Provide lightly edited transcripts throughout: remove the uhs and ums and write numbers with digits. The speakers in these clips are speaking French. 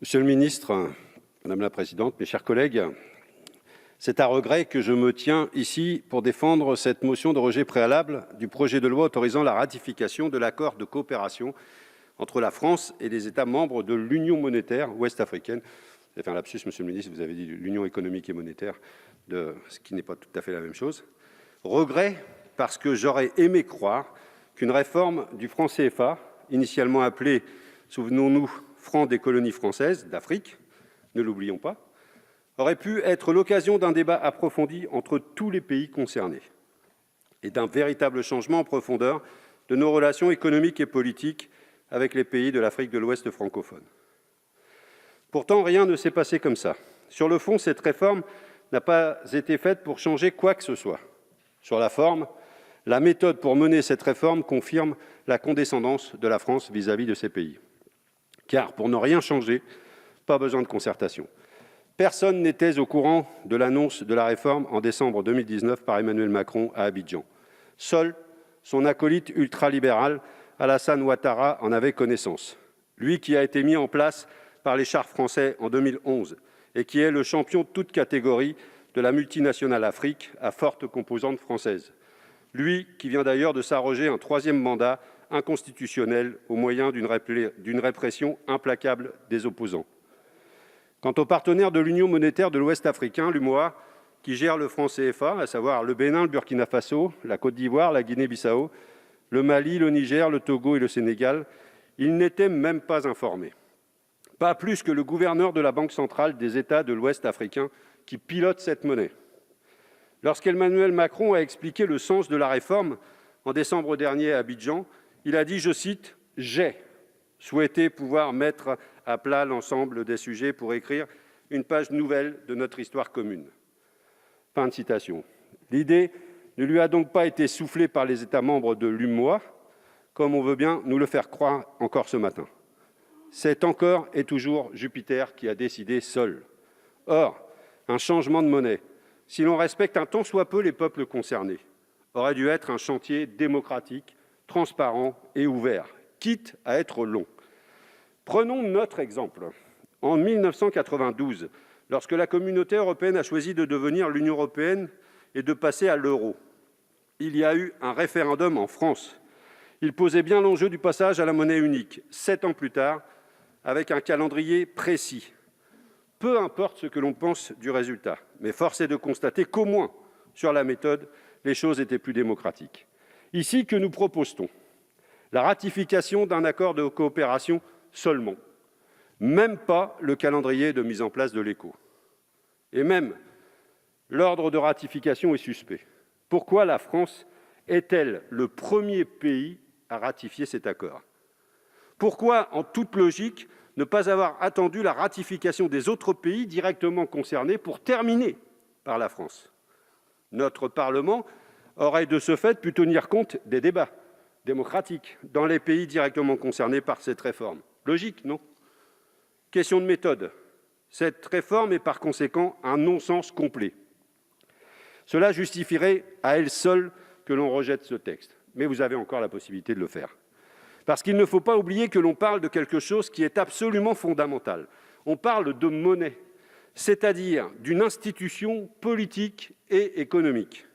Monsieur le ministre, madame la présidente, mes chers collègues, c'est à regret que je me tiens ici pour défendre cette motion de rejet préalable du projet de loi autorisant la ratification de l'accord de coopération entre la France et les États membres de l'Union monétaire ouest-africaine. Vous avez fait un lapsus, monsieur le ministre, vous avez dit l'Union économique et monétaire, ce qui n'est pas tout à fait la même chose. Regret parce que j'aurais aimé croire qu'une réforme du franc CFA, initialement appelée, souvenons-nous, franc des colonies françaises d'Afrique, ne l'oublions pas, aurait pu être l'occasion d'un débat approfondi entre tous les pays concernés et d'un véritable changement en profondeur de nos relations économiques et politiques avec les pays de l'Afrique de l'Ouest francophone. Pourtant, rien ne s'est passé comme ça. Sur le fond, cette réforme n'a pas été faite pour changer quoi que ce soit. Sur la forme, la méthode pour mener cette réforme confirme la condescendance de la France vis-à-vis de ces pays. Car pour ne rien changer, pas besoin de concertation. Personne n'était au courant de l'annonce de la réforme en décembre 2019 par Emmanuel Macron à Abidjan. Seul son acolyte ultralibéral, Alassane Ouattara, en avait connaissance. Lui qui a été mis en place par les chars français en 2011 et qui est le champion de toute catégorie de la multinationale Afrique à forte composante française. Lui qui vient d'ailleurs de s'arroger un troisième mandat inconstitutionnel au moyen d'une répression implacable des opposants. Quant aux partenaires de l'Union monétaire de l'Ouest africain, l'UMOA, qui gère le franc CFA, à savoir le Bénin, le Burkina Faso, la Côte d'Ivoire, la Guinée-Bissau, le Mali, le Niger, le Togo et le Sénégal, ils n'étaient même pas informés. Pas plus que le gouverneur de la Banque centrale des États de l'Ouest africain qui pilote cette monnaie. Lorsqu'Emmanuel Macron a expliqué le sens de la réforme en décembre dernier à Abidjan, il a dit, je cite, « J'ai souhaité pouvoir mettre à plat l'ensemble des sujets pour écrire une page nouvelle de notre histoire commune. » Fin de citation. L'idée ne lui a donc pas été soufflée par les États membres de l'UMOA, comme on veut bien nous le faire croire encore ce matin. C'est encore et toujours Jupiter qui a décidé seul. Or, un changement de monnaie, si l'on respecte un tant soit peu les peuples concernés, aurait dû être un chantier démocratique, transparent et ouvert, quitte à être long. Prenons notre exemple. En 1992, lorsque la communauté européenne a choisi de devenir l'Union européenne et de passer à l'euro, il y a eu un référendum en France. Il posait bien l'enjeu du passage à la monnaie unique, 7 ans plus tard, avec un calendrier précis. Peu importe ce que l'on pense du résultat, mais force est de constater qu'au moins, sur la méthode, les choses étaient plus démocratiques. Ici, que nous propose-t-on ? La ratification d'un accord de coopération seulement. Même pas le calendrier de mise en place de l'ECO. Et même, l'ordre de ratification est suspect. Pourquoi la France est-elle le premier pays à ratifier cet accord ? Pourquoi, en toute logique, ne pas avoir attendu la ratification des autres pays directement concernés pour terminer par la France ? Notre Parlement aurait de ce fait pu tenir compte des débats démocratiques dans les pays directement concernés par cette réforme. Logique, non ? Question de méthode. Cette réforme est par conséquent un non-sens complet. Cela justifierait à elle seule que l'on rejette ce texte. Mais vous avez encore la possibilité de le faire. Parce qu'il ne faut pas oublier que l'on parle de quelque chose qui est absolument fondamental. On parle de monnaie, c'est-à-dire d'une institution politique et économique.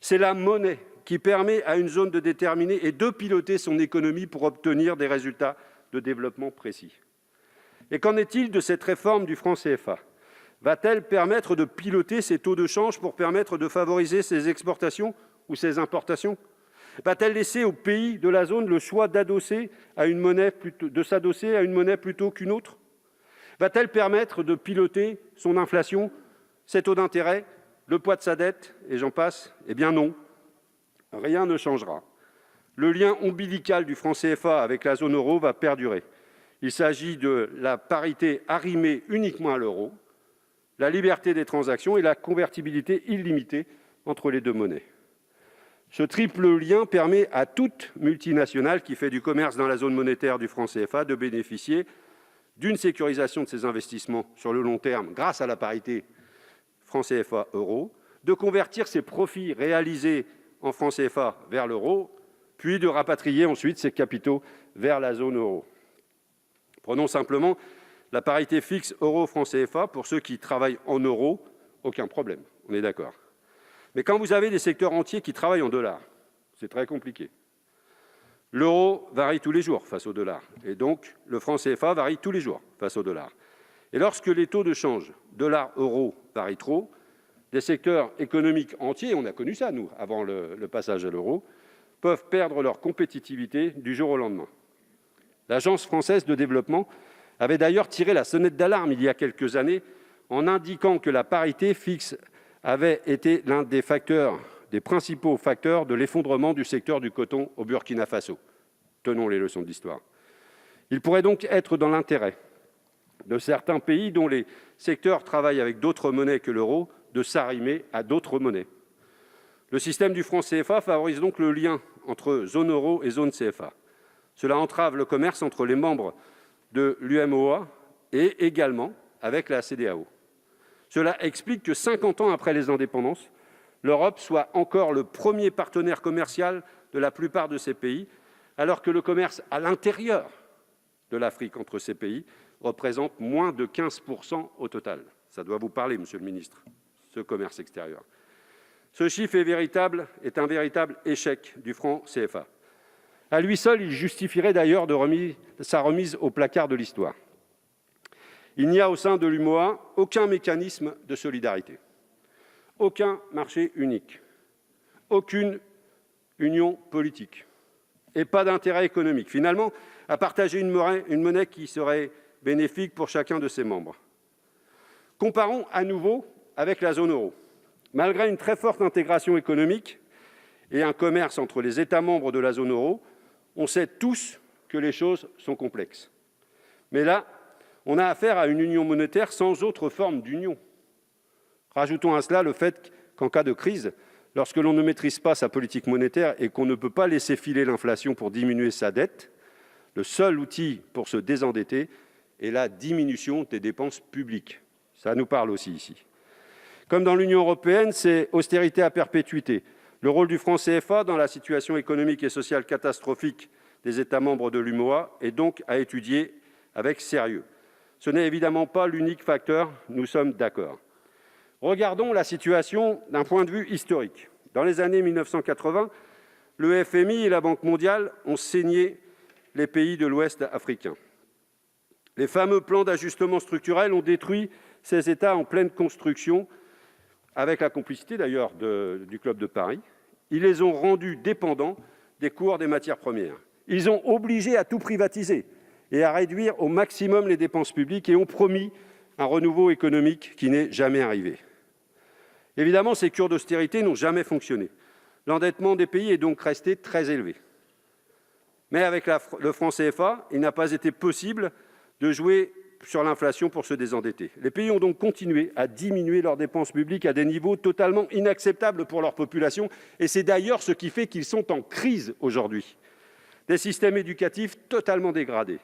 C'est la monnaie qui permet à une zone de déterminer et de piloter son économie pour obtenir des résultats de développement précis. Et qu'en est-il de cette réforme du franc CFA ? Va-t-elle permettre de piloter ces taux de change pour permettre de favoriser ses exportations ou ses importations ? Va-t-elle laisser aux pays de la zone le choix de s'adosser à une monnaie plutôt qu'une autre ? Va-t-elle permettre de piloter son inflation, ses taux d'intérêt, le poids de sa dette, et j'en passe ? Eh bien non, rien ne changera. Le lien ombilical du franc CFA avec la zone euro va perdurer. Il s'agit de la parité arrimée uniquement à l'euro, la liberté des transactions et la convertibilité illimitée entre les deux monnaies. Ce triple lien permet à toute multinationale qui fait du commerce dans la zone monétaire du franc CFA de bénéficier d'une sécurisation de ses investissements sur le long terme grâce à la parité franc CFA-euro, de convertir ses profits réalisés en franc CFA vers l'euro, puis de rapatrier ensuite ses capitaux vers la zone euro. Prenons simplement La parité fixe euro-franc CFA, pour ceux qui travaillent en euros, aucun problème, on est d'accord. Mais quand vous avez des secteurs entiers qui travaillent en dollars, c'est très compliqué. L'euro varie tous les jours face au dollar, et donc le franc CFA varie tous les jours face au dollar. Et lorsque les taux de change dollar-euro varient trop, des secteurs économiques entiers, on a connu ça, nous, avant le passage à l'euro, peuvent perdre leur compétitivité du jour au lendemain. L'Agence française de développement avait d'ailleurs tiré la sonnette d'alarme il y a quelques années en indiquant que la parité fixe avait été l'un des principaux facteurs de l'effondrement du secteur du coton au Burkina Faso. Tenons les leçons d'histoire. Il pourrait donc être dans l'intérêt de certains pays dont les secteurs travaillent avec d'autres monnaies que l'euro de s'arrimer à d'autres monnaies. Le système du franc CFA favorise donc le lien entre zone euro et zone CFA. Cela entrave le commerce entre les membres de l'UMOA et également avec la CEDEAO. Cela explique que 50 ans après les indépendances, l'Europe soit encore le premier partenaire commercial de la plupart de ces pays, alors que le commerce à l'intérieur de l'Afrique entre ces pays représente moins de 15% au total. Ça doit vous parler, monsieur le ministre, ce commerce extérieur. Ce chiffre est un véritable échec du franc CFA. À lui seul, il justifierait d'ailleurs sa remise au placard de l'histoire. Il n'y a au sein de l'UMOA aucun mécanisme de solidarité, aucun marché unique, aucune union politique et pas d'intérêt économique, finalement, à partager une monnaie qui serait bénéfique pour chacun de ses membres. Comparons à nouveau avec la zone euro. Malgré une très forte intégration économique et un commerce entre les États membres de la zone euro, on sait tous que les choses sont complexes. Mais là, on a affaire à une union monétaire sans autre forme d'union. Rajoutons à cela le fait qu'en cas de crise, lorsque l'on ne maîtrise pas sa politique monétaire et qu'on ne peut pas laisser filer l'inflation pour diminuer sa dette, le seul outil pour se désendetter est la diminution des dépenses publiques. Ça nous parle aussi ici. Comme dans l'Union européenne, c'est austérité à perpétuité. Le rôle du franc CFA dans la situation économique et sociale catastrophique des États membres de l'UMOA est donc à étudier avec sérieux. Ce n'est évidemment pas l'unique facteur, nous sommes d'accord. Regardons la situation d'un point de vue historique. Dans les années 1980, le FMI et la Banque mondiale ont saigné les pays de l'Ouest africain. Les fameux plans d'ajustement structurel ont détruit ces États en pleine construction, avec la complicité d'ailleurs du Club de Paris. Ils les ont rendus dépendants des cours des matières premières. Ils ont obligé à tout privatiser et à réduire au maximum les dépenses publiques et ont promis un renouveau économique qui n'est jamais arrivé. Évidemment, ces cures d'austérité n'ont jamais fonctionné. L'endettement des pays est donc resté très élevé. Mais avec le franc CFA, il n'a pas été possible de jouer sur l'inflation pour se désendetter. Les pays ont donc continué à diminuer leurs dépenses publiques à des niveaux totalement inacceptables pour leur population, et c'est d'ailleurs ce qui fait qu'ils sont en crise aujourd'hui. Des systèmes éducatifs totalement dégradés,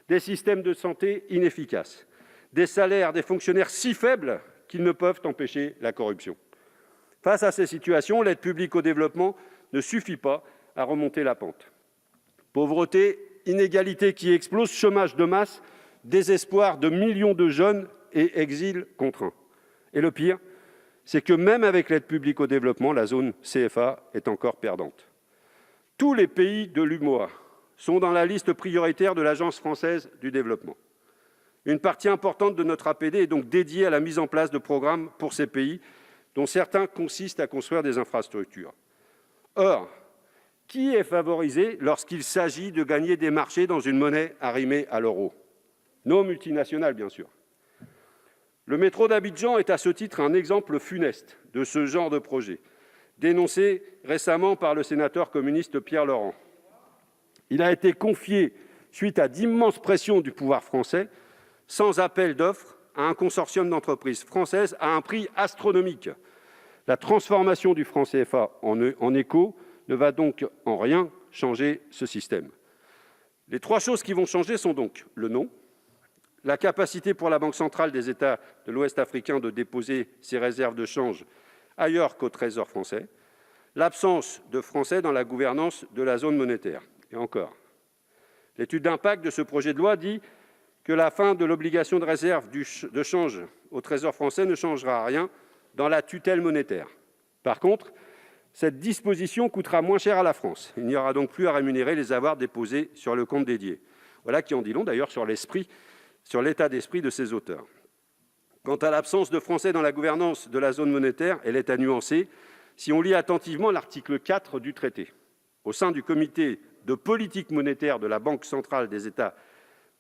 des systèmes de santé inefficaces, des salaires des fonctionnaires si faibles qu'ils ne peuvent empêcher la corruption. Face à ces situations, l'aide publique au développement ne suffit pas à remonter la pente. Pauvreté, inégalités qui explosent, chômage de masse, désespoir de millions de jeunes et exil contraint. Et le pire, c'est que même avec l'aide publique au développement, la zone CFA est encore perdante. Tous les pays de l'UMOA sont dans la liste prioritaire de l'Agence française du développement. Une partie importante de notre APD est donc dédiée à la mise en place de programmes pour ces pays, dont certains consistent à construire des infrastructures. Or, qui est favorisé lorsqu'il s'agit de gagner des marchés dans une monnaie arrimée à l'euro ? Nos multinationales, bien sûr. Le métro d'Abidjan est à ce titre un exemple funeste de ce genre de projet, dénoncé récemment par le sénateur communiste Pierre Laurent. Il a été confié, suite à d'immenses pressions du pouvoir français, sans appel d'offres, à un consortium d'entreprises françaises à un prix astronomique. La transformation du franc CFA en éco ne va donc en rien changer ce système. Les trois choses qui vont changer sont donc le nom, la capacité pour la Banque centrale des États de l'Ouest africain de déposer ses réserves de change ailleurs qu'au Trésor français, l'absence de Français dans la gouvernance de la zone monétaire. Et encore, l'étude d'impact de ce projet de loi dit que la fin de l'obligation de réserve de change au Trésor français ne changera rien dans la tutelle monétaire. Par contre, cette disposition coûtera moins cher à la France. Il n'y aura donc plus à rémunérer les avoirs déposés sur le compte dédié. Voilà qui en dit long d'ailleurs sur l'état d'esprit de ses auteurs. Quant à l'absence de Français dans la gouvernance de la zone monétaire, elle est à nuancer si on lit attentivement l'article 4 du traité. Au sein du comité de politique monétaire de la Banque centrale des États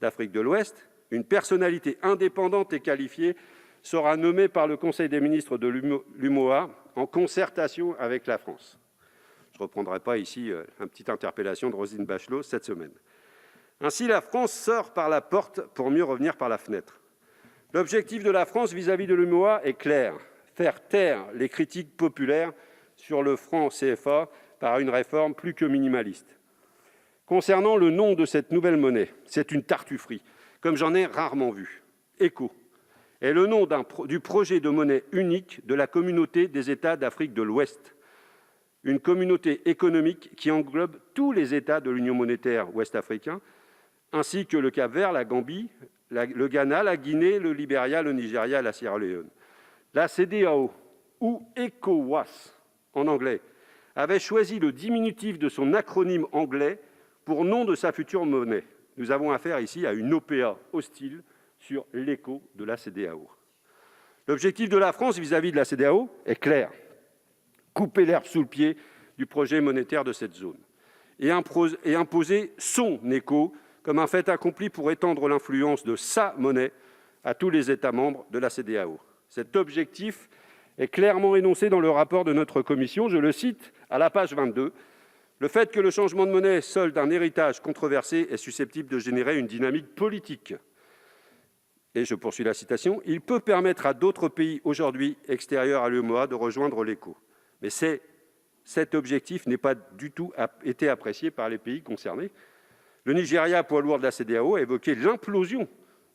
d'Afrique de l'Ouest, une personnalité indépendante et qualifiée sera nommée par le Conseil des ministres de l'UMOA en concertation avec la France. Je ne reprendrai pas ici une petite interpellation de Roselyne Bachelot cette semaine. Ainsi, la France sort par la porte pour mieux revenir par la fenêtre. L'objectif de la France vis-à-vis de l'UMOA est clair, faire taire les critiques populaires sur le franc CFA par une réforme plus que minimaliste. Concernant le nom de cette nouvelle monnaie, c'est une tartufferie, comme j'en ai rarement vu. ECO est le nom du projet de monnaie unique de la communauté des États d'Afrique de l'Ouest, une communauté économique qui englobe tous les États de l'Union monétaire ouest-africaine, ainsi que le Cap-Vert, la Gambie, le Ghana, la Guinée, le Libéria, le Nigeria et la Sierra Leone. La CEDEAO, ou ECOWAS en anglais, avait choisi le diminutif de son acronyme anglais pour nom de sa future monnaie. Nous avons affaire ici à une OPA hostile sur l'écho de la CEDEAO. L'objectif de la France vis-à-vis de la CEDEAO est clair : couper l'herbe sous le pied du projet monétaire de cette zone et imposer son écho comme un fait accompli pour étendre l'influence de sa monnaie à tous les États membres de la CEDEAO. Cet objectif est clairement énoncé dans le rapport de notre commission. Je le cite à la page 22. « Le fait que le changement de monnaie, seul d'un héritage controversé, est susceptible de générer une dynamique politique. » Et je poursuis la citation. « Il peut permettre à d'autres pays aujourd'hui extérieurs à l'UEMOA de rejoindre l'ECO. » Mais cet objectif n'est pas du tout été apprécié par les pays concernés. Le Nigeria, poids lourd de la CEDEAO, a évoqué l'implosion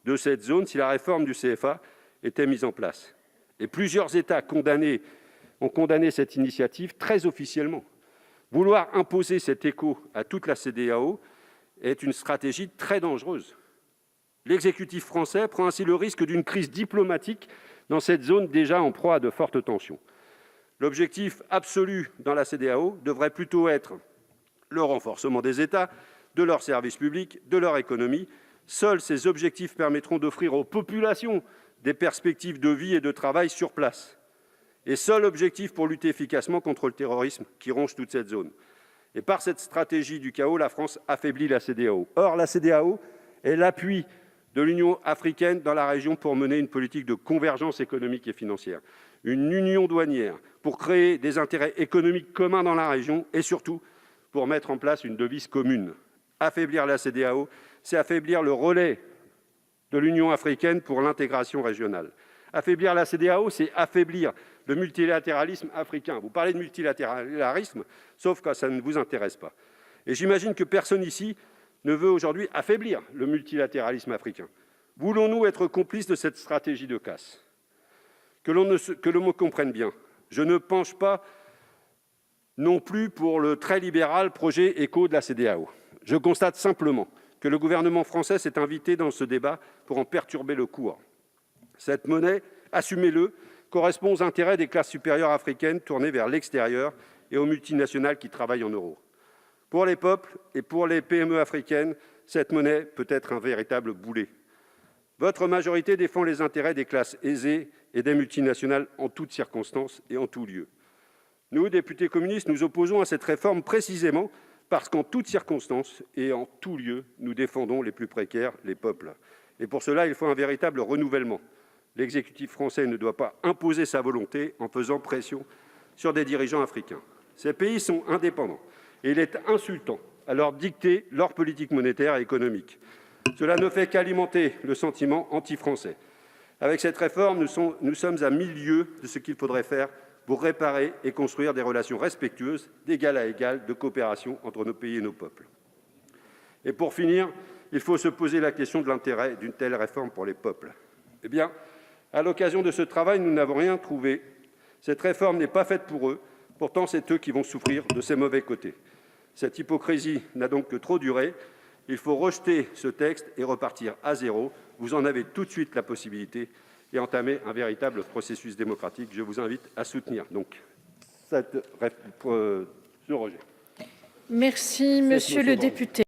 de cette zone si la réforme du CFA était mise en place. Et plusieurs États ont condamné cette initiative très officiellement. Vouloir imposer cet écho à toute la CEDEAO est une stratégie très dangereuse. L'exécutif français prend ainsi le risque d'une crise diplomatique dans cette zone déjà en proie à de fortes tensions. L'objectif absolu dans la CEDEAO devrait plutôt être le renforcement des États, de leurs services publics, de leur économie. Seuls ces objectifs permettront d'offrir aux populations des perspectives de vie et de travail sur place. Et seul objectif pour lutter efficacement contre le terrorisme qui ronge toute cette zone. Et par cette stratégie du chaos, la France affaiblit la CEDEAO. Or, la CEDEAO est l'appui de l'Union africaine dans la région pour mener une politique de convergence économique et financière, une union douanière pour créer des intérêts économiques communs dans la région et surtout pour mettre en place une devise commune. Affaiblir la CEDEAO, c'est affaiblir le relais de l'Union africaine pour l'intégration régionale. Affaiblir la CEDEAO, c'est affaiblir le multilatéralisme africain. Vous parlez de multilatéralisme, sauf quand ça ne vous intéresse pas. Et j'imagine que personne ici ne veut aujourd'hui affaiblir le multilatéralisme africain. Voulons-nous être complices de cette stratégie de casse ? Que l'on me comprenne bien, je ne penche pas non plus pour le très libéral projet ECO de la CEDEAO. Je constate simplement que le gouvernement français s'est invité dans ce débat pour en perturber le cours. Cette monnaie, assumez-le, correspond aux intérêts des classes supérieures africaines tournées vers l'extérieur et aux multinationales qui travaillent en euros. Pour les peuples et pour les PME africaines, cette monnaie peut être un véritable boulet. Votre majorité défend les intérêts des classes aisées et des multinationales en toutes circonstances et en tout lieu. Nous, députés communistes, nous opposons à cette réforme précisément parce qu'en toutes circonstances et en tout lieu, nous défendons les plus précaires, les peuples. Et pour cela, il faut un véritable renouvellement. L'exécutif français ne doit pas imposer sa volonté en faisant pression sur des dirigeants africains. Ces pays sont indépendants et il est insultant à leur dicter leur politique monétaire et économique. Cela ne fait qu'alimenter le sentiment anti-français. Avec cette réforme, nous sommes à 1000 lieues de ce qu'il faudrait faire pour réparer et construire des relations respectueuses, d'égal à égal, de coopération entre nos pays et nos peuples. Et pour finir, il faut se poser la question de l'intérêt d'une telle réforme pour les peuples. Eh bien, à l'occasion de ce travail, nous n'avons rien trouvé. Cette réforme n'est pas faite pour eux. Pourtant, c'est eux qui vont souffrir de ses mauvais côtés. Cette hypocrisie n'a donc que trop duré. Il faut rejeter ce texte et repartir à zéro. Vous en avez tout de suite la possibilité et entamer un véritable processus démocratique. Je vous invite à soutenir ce rejet. Merci, monsieur le député.